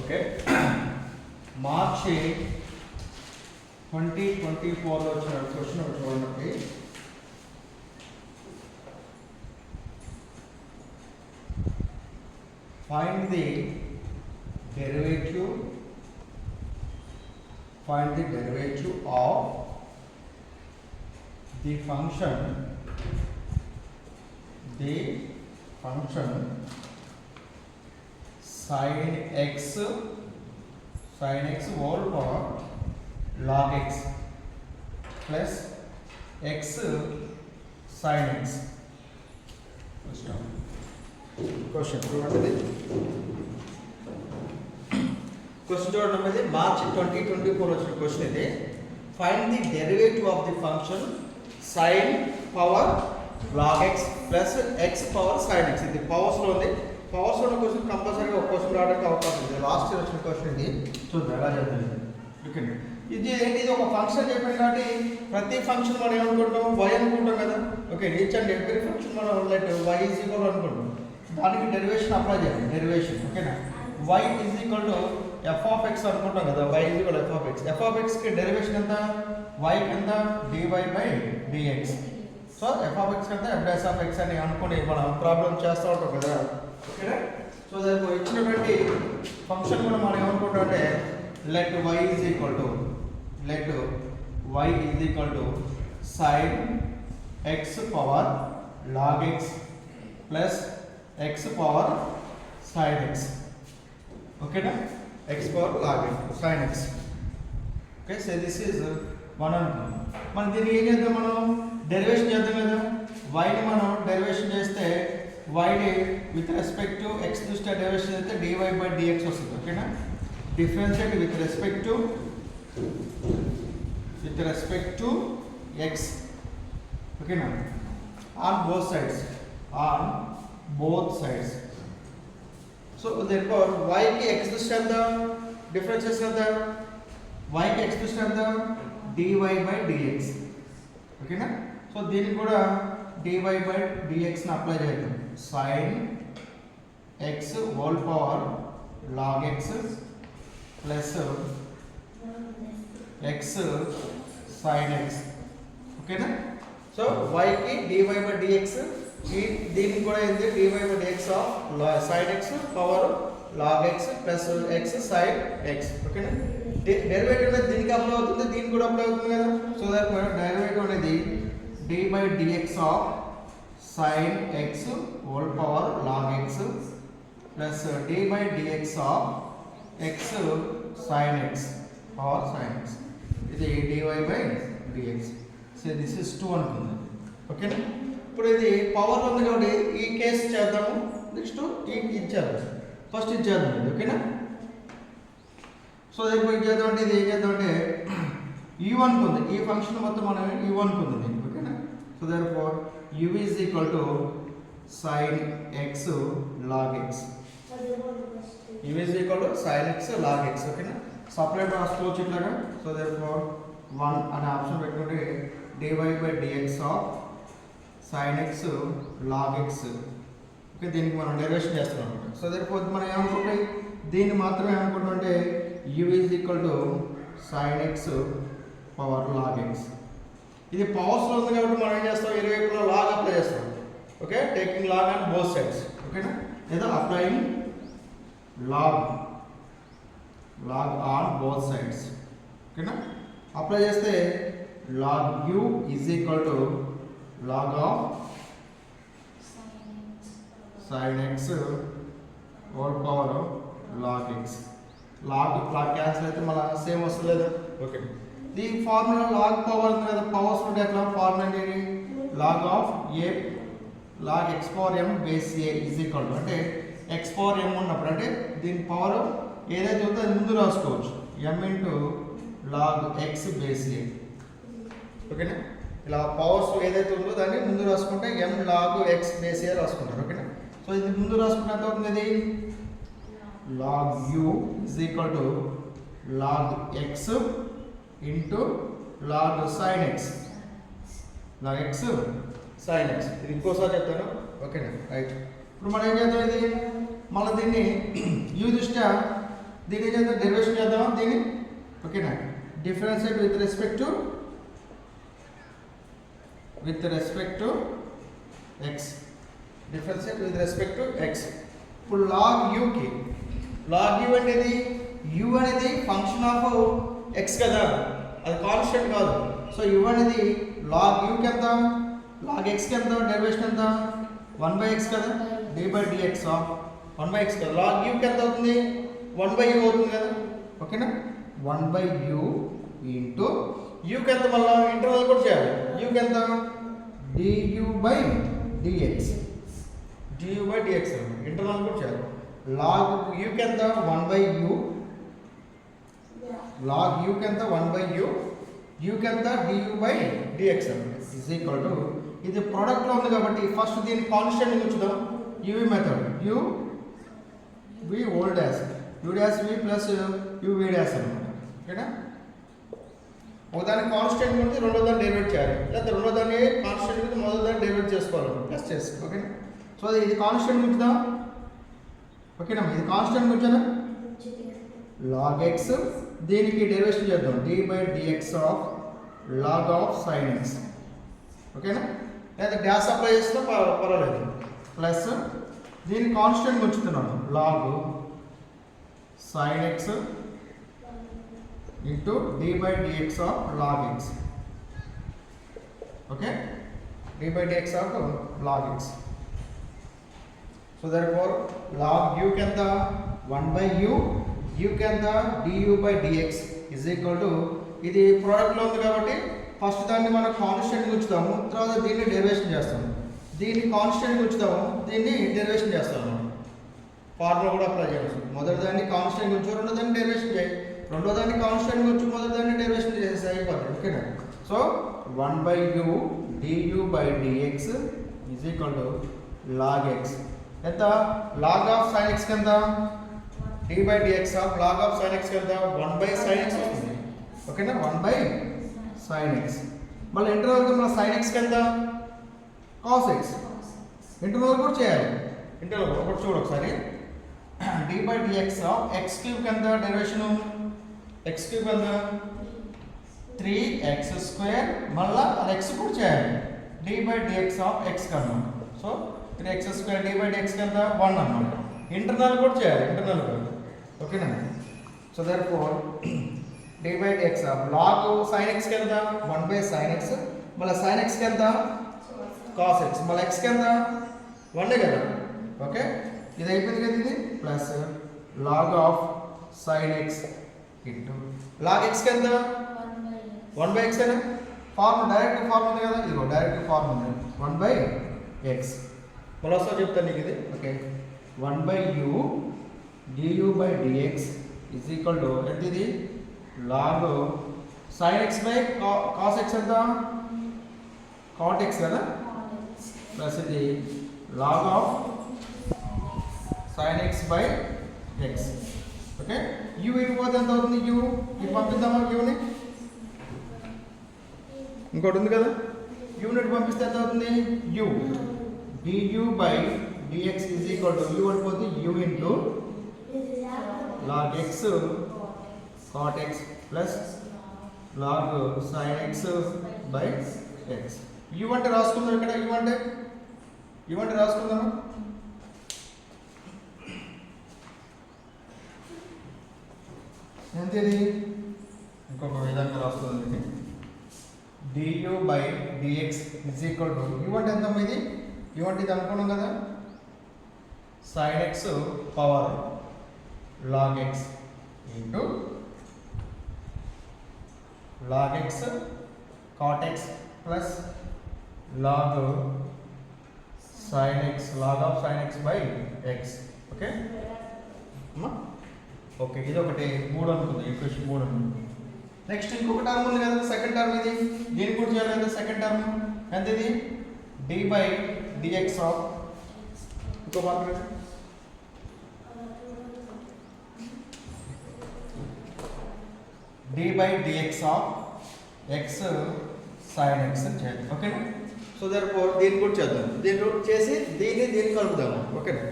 Okay మార్చి 2024లో వచ్చిన question చూడండి. Find the derivative of the function sin x whole power log x plus x sin x. Question చూడండి. మార్చి 2024 వచ్చిన question ఇది. Find the derivative of the function sin power log x plus x power sin x. ఇది పవర్స్లో ఉంది. పవర్స్లో ఉన్న question కంపల్సరీగా ఒక question రావడానికి అవకాశం ఉంది. లాస్ట్ ఇయర్ వచ్చిన క్వశ్చన్ ఇది. చూద్దాం ఎలా చేద్దాం. ఓకే, ఇది ఏంటి? ఇది ఒక ఫంక్షన్ చెప్పాను కాబట్టి ప్రతి ఫంక్షన్ మనం ఏమనుకుంటాం? y అనుకుంటాం కదా. Okay, each and every function మనం లైక్ y ఈజ్ ఈక్వల్ అనుకుంటాం. దానికి డెరివేషన్ అప్లై చేయాలి. డెరివేషన్ ఓకేనా? y is equal to f of x అనుకుంటాం కదా. y is equal f of x. f of x కి డెరివేషన్ ఎంత? y కింద dy by dx. So f of x కింద f డాష్ ఆఫ్ x అని అనుకుని మనం ప్రాబ్లం చేస్తూ ఉంటాం కదా. ఓకేనా? సో దానికి ఇచ్చినటువంటి ఫంక్షన్ కూడా మనం ఏమనుకుంటాం అంటే let y is equal to sin x power log x plus x power sin x. ఓకేనా? x power log x sin x. Okay, so this is one అనుకుందాం. మనం దీన్ని ఏం చేద్దాం? మనం డెరివేషన్ చేద్దాం కదా. yని మనం డెరివేషన్ చేస్తే yని విత్ రెస్పెక్ట్ టు x దృష్ట్యా డెరివేషన్ చేస్తే dy బై dx వస్తుంది. ఓకేనా? Differentiate with respect to x. ఓకేనా? On both sides. So therefore y కి x దృష్ట్యా ఎంత? డిఫరెన్స్ ఎంత? y కి x దృష్ట్యా ఎంత? dy by dx. ఓకేనా? సో దీనికి కూడా dy బై dx ని అప్లై చేద్దాం. sin x whole power log x plus x sin x. ఓకేనా? సో y కి dy బై dx, దీనికి కూడా ఏంటి? dy by dx of sin x power log x plus x sin x. ఓకేనా? Derivative అనేది దీనికి అప్లై అవుతుంది, దీనికి కూడా అప్లై అవుతుంది కదా. సో దట్ డెరివేటివ్ అనేది dy by dx of sin x whole power log x plus dy by dx of x sin x power sin x. ఇది dy by dx. So this is 2 అనుకుందాం. ఓకేనా? ఇప్పుడు ఇది పవర్లో ఉంది కాబట్టి ఈ కేసు చేద్దాము. నెక్స్ట్ ఇది చేద్దాం. ఫస్ట్ ఇది చేద్దాం. ఓకేనా? సో దీనికి ఇది చేద్దాం అంటే ఇది ఏం చేద్దాం అంటే u1 ఉంది. ఈ ఫంక్షన్ మొత్తం మనం u1 ఉంది. ఓకేనా? So therefore u is equal to sin x log x. u is equal to sin x log x. ఓకేనా? సపరేట్ రాసుకోవచ్చు ఇట్లాగా. సో దేర్ఫోర్ 1 అనే ఆప్షన్ పెట్టుకుంటే dy by dx of sin x log x. Okay, దీనికి మనం derivation చేస్తున్నాం. So therefore మనం ఏమనుకుంటే దీన్ని మాత్రమే ఏమనుకుంటాం అంటే u is equal to sin x power log x. ఇది పవర్స్లో ఉంది కాబట్టి మనం ఏం చేస్తాం? ఇరువైపులా లాగ్ అప్లై చేస్తాం. Okay, taking log on both sides. ఓకేనా? లేదా applying log on both sides. ఓకేనా? అప్లై చేస్తే log u is equal to log of sin x whole power log x. Log cancel అయితే మళ్ళీ సేమ్ వస్తుంది లేదా? ఓకే, దీని ఫార్ములా లాగ్ పవర్ ఉంది కదా. పవర్స్ ఉంటే ఎట్లా? ఫార్ములా ఏంటి? Log of a log x power m base a is equal to అంటే x పవర్ m ఉన్నప్పుడు అంటే దీని పవర్ ఏదైతే ఉందో అది ముందు రాసుకోవచ్చు. m into log x base a. ఓకేనా? ఇలా పవర్స్ ఏదైతే ఉందో దాన్ని ముందు రాసుకుంటే m log x base a రాసుకుంటారు. ఓకేనా? సో ఇది ముందు రాసుకుంటే ఎంత అవుతుంది? ఇది log u is equal to log x into log sin x. log x sin x. ఇది ఇంకోసారి చెప్తాను. ఓకేనా? రైట్. ఇప్పుడు మనం ఏం చేద్దాం? ఇది మళ్ళీ దీన్ని u దృష్ట్యా దీన్ని చేద్దాం, డెరివేషన్ చేద్దాం దీన్ని. ఓకేనా, differentiate with respect to X, differentiate with respect to X. ఇప్పుడు లాగ్ యూకి, లాగ్ యూ అనేది యూ అనేది ఫంక్షన్ ఆఫ్ ఎక్స్ కదా, అది కాన్స్టెంట్ కాదు. సో యూ అనేది లాగ్ యూకి ఎంత, లాగ్ ఎక్స్కి ఎంత, డెరివేషన్ ఎంత 1/x కదా, d/dx ఆఫ్ 1/x కదా. లాగ్ యూకి ఎంత అవుతుంది, 1/u అవుతుంది కదా. ఓకేనా, 1/u ఇంటూ యూకి ఎంత, మళ్ళీ ఇంటర్వల్ కూడా చేయాలి. యూకి ఎంత, du/dx, du/dx ఇంటర్వల్ కూడా చేయాలి. లాగ్ యూకి ఎంత 1/u, లాగ్ యూకి ఎంత 1/u, యూకి ఎంత du/dx ఇజ్ ఈక్వల్ టు, ఇది ప్రోడక్ట్లో ఉంది కాబట్టి ఫస్ట్ దీన్ని కాన్స్టెంట్ ఉంచుదాం. UV method, U V whole dash, U dash V plus U V dash అనమాట. ఓకేనా, ఒకదాన్ని కాన్స్టెంట్ ఉంటే రెండో దాన్ని డెరివేట్ చేయాలి, లేదా రెండో దాన్ని కాన్స్టెంట్ ఉంటే మొదటి దాన్ని డెరివేట్ చేసుకోవాలి, ప్లస్ చేసి. ఓకేనా, సో ఇది కాన్స్టెంట్ ఉంచుదాం. ఓకేనా, ఇది కాన్స్టెంట్ ఉంచాను. లాగ్ ఎక్స్, దీనికి డెరివేషన్ చేద్దాం, d/dx of log of sine x. ఓకేనా, లేదా డాష్ అప్లై చేసినా పర్వాలేదు. ప్లస్ దీన్ని కాన్స్టెంట్ ఉంచుతున్నాను, log sine x into d/dx of log x. Okay, d/dx of log x. So therefore log u కి ఎంత 1/u, u కి ఎంత du/dx is equal to, ఇది ప్రోడక్ట్లో ఉంది కాబట్టి ఫస్ట్ దాన్ని మనం కాన్స్టెంట్ ఉంచుతాము, తర్వాత దీన్ని డెరివేషన్ చేస్తాము. దీన్ని కాన్స్టెంట్ ఉంచుతాము, దీన్ని డెరివేషన్ చేస్తాము. ఫార్ములా కూడా అప్లై చేయాలి. మొదటి దాన్ని కాన్స్టెంట్ ఉంచు, రెండో దాన్ని డెరివేషన్ చేయి, రెండో దాన్ని కాన్స్టెంట్ ఉంచు, మొదటి దాన్ని డెరివేషన్ చేసేసి అయిపోతుంది. ఓకేనా, so 1/u du/dx is equal to log x ఎంత, లాగ్ ఆఫ్ సైన్ ఎక్స్ ఎంత, d/dx of log of sine x ఎంత 1/sin x వస్తుంది. ఓకేనా, 1/sin x. మళ్ళీ ఇంటర్వల్ మన సైన్ ఎక్స్కి ఎంత, కాస్ ఎక్స్. ఇంటర్వల్ కూడా చేయాలి, ఇంటర్వల్ ఒకటి చూడు ఒకసారి. d/dx ఆఫ్ ఎక్స్ క్యూబ్ ఎంత, డెరివేషన్ ఎక్స్ క్యూబ్ ఎంత 3x², మళ్ళీ అది ఎక్స్ కూడా చేయాలి, d/dx ఆఫ్ ఎక్స్ కన్నా. సో 3x² d/dx ఎంత 1 అన్నమాట. ఇంటర్నల్ కూడా చేయాలి, ఇంటర్నల్ కూడా. ఓకేనా, so therefore d/dx of log sin x కి ఎంత 1/sin x, మళ్ళీ sin x కి ఎంత cos x, మళ్ళీ x కి ఎంత 1 కదా. ఓకే, ఇది అయిపోయింది కదా. ఇది plus log of sin x into log x కి ఎంత 1/x అయినా. ఫార్మ్ డైరెక్ట్ ఫార్మ్ ఉంది కదా, ఇదిగో డైరెక్ట్ ఫార్మ్ ఉంది 1/x. మళ్ళీ వస్తా చెప్తాను నీకు ఇది. Okay, 1/u du/dx is equal to ఎంత, ఇది log sin x by cos x ఎంత, cot x కదా, ప్లస్ ఇది log of sin x by x. Okay, u ఇటు పోతే ఎంత అవుతుంది, u ఇటు పంపిద్దామా, యూని ఇంకోటి ఉంది కదా, యూనిట్ పంపిస్తే ఎంత అవుతుంది, u du/dx is equal to, u అయిపోతుంది u into log x cot x plus log sin x by x. u అంటే రాసుకుందాం ఇక్కడ, u అంటే రాసుకుందాము. ఎంత ఇది, ఇంకొక విధంగా రాస్తుంది, du/dx is equal to, u అంటే ఎంత ఇది, u అంటే ఇది అనుకున్నాం కదా, sin x power log x into log x cot x plus log sin x, log of sin x by x. Okay అమ్మా, ఓకే, ఇది ఒకటి 3 అనుకుంది, ఈక్వేషన్ 3 అనుకుంది. నెక్స్ట్ ఇంకొక టర్మ్ ఉంది కదా, సెకండ్ టర్మ్, ఇది దీనికి కూడా చేయాలి కదా. సెకండ్ టర్మ్ ఎంత, ఇది d/dx ఆఫ్, ఇంకో mark d/dx of x sin x చేయాలి. ఓకేనా, సో therefore దీన్ని కూడా చేద్దాం, దీన్ని చేసి దీన్ని కలుపుదాము. ఓకేనా,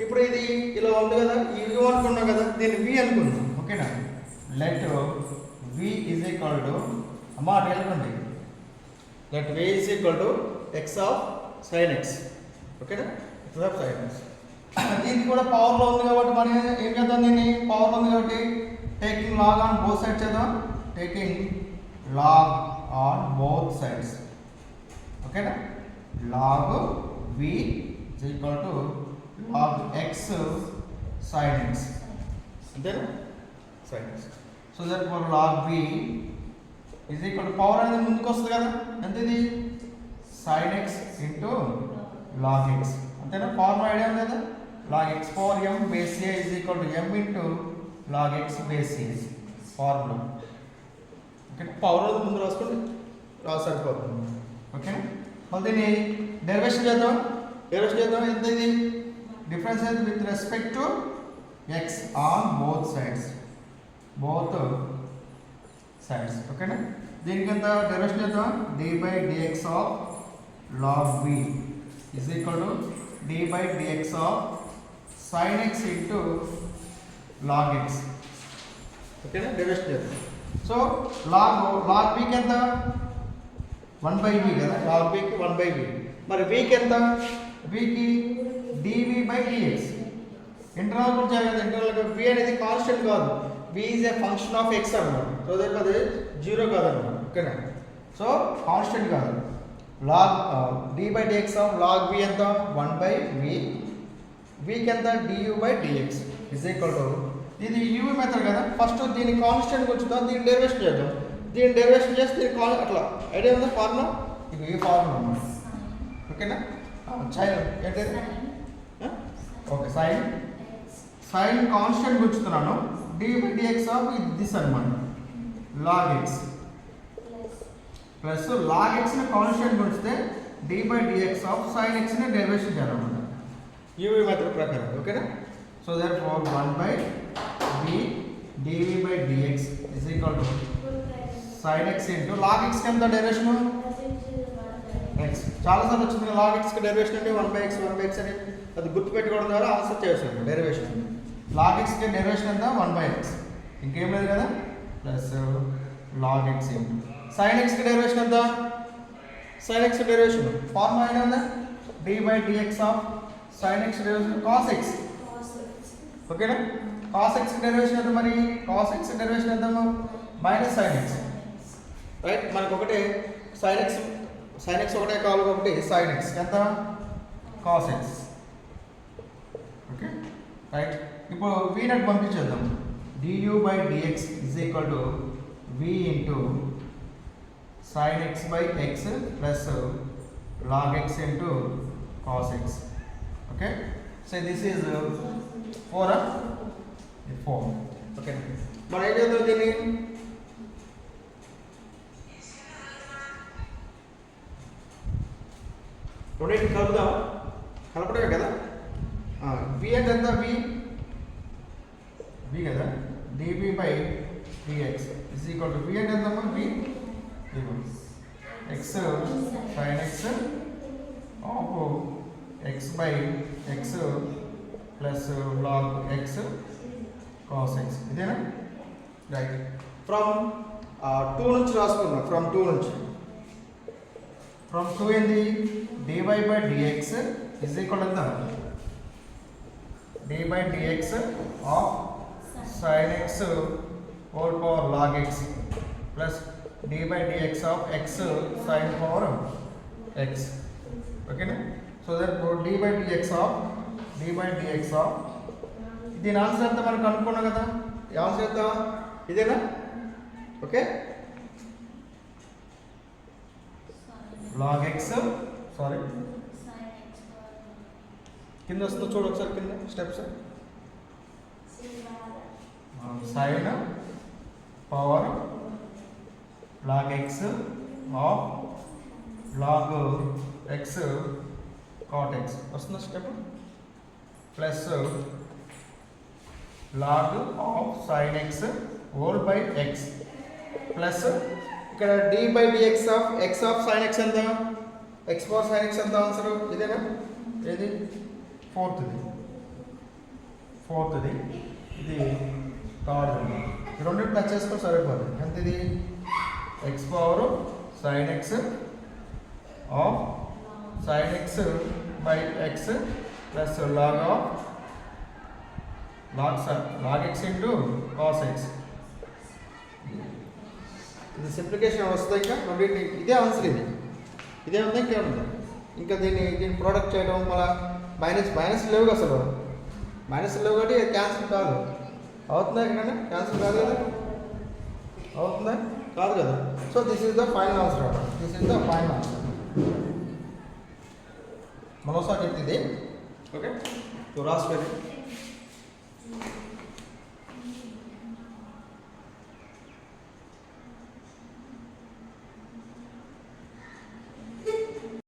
ఇప్పుడు ఇది ఇలా ఉంది కదా, ఈ u అనుకున్నాం కదా, దీన్ని v అనుకుందాం. ఓకేనా? Let v is equal to అమ్మా అటు వెళ్ళకండి. Let v is equal to x of sin x. ఓకేనా? x of sin x. దీనికి కూడా పవర్లో ఉంది కాబట్టి మనం ఏం చేద్దాం, దీన్ని పవర్లో ఉంది కాబట్టి taking log on both sides చేద్దాం. Taking log on both sides. ఓకేనా? Log v is equal to log x sin x. అంతేనా? sin x. So that for log v is equal to power అనేది ముందుకు వస్తుంది కదా, ఎంత ఇది sin x into log x. అంతేనా? ఫార్ములా ఐడియా ఉంది కదా, log x power m base a is equal to m into log x base a formula. Okay, power అనేది ముందు రాసుకోండి, సరిపోతుంది. ఓకేనా? మళ్ళీ దీన్ని డెరివేషన్ చేద్దాం. ఎంత ఇది డిఫరెన్స్ అయితే with respect to x on both sides. ఓకేనా? దీనికి ఎంత డెరివేషన్ చేద్దాం, d/dx of log v is equal to d/dx of sin x into log x. ఓకేనా? డెరివేషన్ చేద్దాం. సో log v కి ఎంత 1/v కదా, log v కి 1/v. మరి v కి ఎంత, v కి dv/dx. ఇంటర్నల్ కూడా చేయాలి కదా, ఇంటర్నల్గా v అనేది కాన్స్టెంట్ కాదు, v is a function of x అన్నమాట. సో దట్ అది 0 కాదన్నమాట. ఓకేనా? సో కాన్స్టెంట్ కాదు. log d/dx of log v ఎంత 1/v. v కి ఎంత du/dx ఇజ్ ఈక్వల్ టు, ఇది u మెథడ్ కదా, ఫస్ట్ దీని కాన్స్టెంట్ ఉంచుతాం, దీని డెరివేషన్ చేద్దాం. దీని డెరివేషన్ చేస్తే దీని అట్లా ఐడియా ఉందా ఫార్ములా, ఇది ఈ ఫార్ములా అన్నమాట. ఓకేనా? సైన్ ఏంటంటే ఓకే, సైన్ కాన్స్టెంట్ ఉంచుతున్నాను, d/dx ఆఫ్ దిస్ అనమాట log x plus log x ని కాన్స్టెంట్ ఉంచితే d/dx ఆఫ్ sin x ని డెరివేషన్ చేయాలన్నమాట u మెథడ్ ప్రకారం. ఓకేనా? So therefore 1/v dv/dx is equal to sin x into log x కి ఎంత డెరివేషన్ x. చాలాసార్లు వచ్చింది log x కి డెరివేషన్ అంటే 1/x అని, అది గుర్తుపెట్టుకోవడం ద్వారా ఆన్సర్ చేస్తాను. డెరివేషన్ log x కి డెరివేషన్ ఎంత 1/x, ఇంకేం లేదు కదా, plus log x into sin x కి డెరివేషన్ ఎంత, sin x డెరివేషన్ ఫార్ములా అయినా ఉందా, d/dx of sin x derivation cos x. ఓకేనా? cos x డెరివేషన్ ఎంత, మరి cos x డెరివేషన్ ఎంత మైనస్ sin x. రైట్, మనకు ఒకటే sin x ఒకటే కావాలి కాబట్టి sin x ఎంత cos x. ఓకే రైట్, ఇప్పుడు v నట్ పంపించేద్దాం. du/dx is equal to v into sin x by x plus log x into cos x. Okay, so this is 4. Okay, మనం ఏం చేద్దాం, దీన్ని రెండింటిని కలుపుదాం. కలపడమే కదా, v అంటే ఎంత, v కదా, dv/dx is equal to v అంటే ఎంత, v x sin x of x by x plus log x cos x. ఇదేనా? రైట్, ఫ్రమ్ 2 నుంచి రాసుకున్నాం. ఫ్రమ్ 2 ఏంది, dy/dx is equal to d/dx of sin x whole power log x plus d/dx of x sin power x. Okay, so that d/dx of దీని answer ఎంత మనం కనుక్కున్నాం కదా, ఈ answer ఎంత ఇదేనా. ఓకే, log x సారీ కింద వస్తుందో చూడు ఒకసారి, కింద steps sin power log x of log x cot x వస్తుందా step, plus log of sin x whole by x plus ఇక్కడ d/dx of x of sin x ఎంత, x పవర్ sin x ఎంత answer ఇదేనా, ఏది 4th. ఫోర్త్ది, ఇది థర్డ్ది. ఈ రెండింటి plus చేసుకొని సరిపోతుంది. ఎంత ఇది? X power sine x of sine x by x plus log of log x into cos x. ఇది సింప్లికేషన్ వస్తుంది. ఇంకా రెండింటి ఇదే ఆన్సర్. ఇదే ఉంది, ఇంకేముంది? ఇంకా దీన్ని ప్రోడక్ట్ చేయడం మళ్ళీ మైనస్ లేవు, అసలు మైనస్ లేవు కాబట్టి క్యాన్సిల్ కాదు. అవుతుందా? ఎక్కడైనా క్యాన్సిల్ కాదు కదా? అవుతుందా? కాదు కదా? So this is the final answer. This is the final answer. మరోసారి చెప్తుంది. ఓకే, సో రాసి